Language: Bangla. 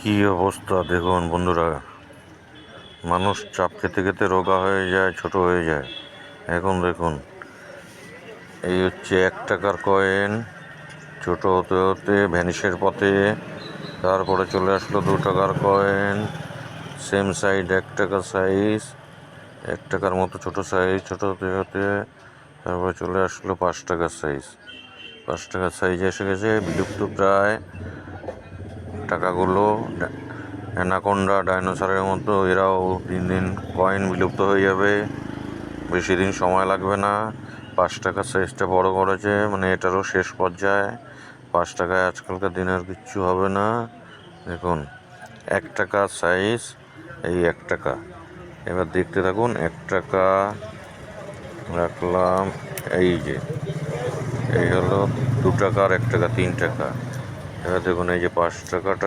কি অবস্থা দেখুন বন্ধুরা, মানুষ চাপ খেতে খেতে রোগা হয়ে যায়, ছোট হয়ে যায়। এখন দেখুন, এই হচ্ছে 1 টাকার কয়েন, ছোট হতে হতে ভ্যানিশের পথে, তারপরে চলে আসলো 2 টাকার কয়েন, সেম সাইজ 1 টাকা সাইজ, 1 টাকার মতো ছোট সাইজ, ছোট হতে হতে তারপরে চলে আসলো 5 টাকার সাইজ। 5 টাকার সাইজ এসে গেছে, বিলুপ্ত প্রায় টাকাগুলো। অ্যানাকোন্ডা ডাইনোসরের মতো এরাও দিন দিন কয়েন বিলুপ্ত হয়ে যাবে, বেশি দিন সময় লাগবে না। 5 টাকার সাইজটা বড় করেছে, মানে এটারও শেষ পর্যায়ে। 5 টাকায় আজকালকার দিনে আর কিচ্ছু হবে না। দেখুন, 1 টাকার সাইজ, এই 1 টাকা। এবার দেখতে থাকুন, 1 টাকা রাখলাম, এই যে এই হলো 2 টাকা আর 1 টাকা, 3 টাকা। এবার দেখুন, এই যে 5 টাকাটা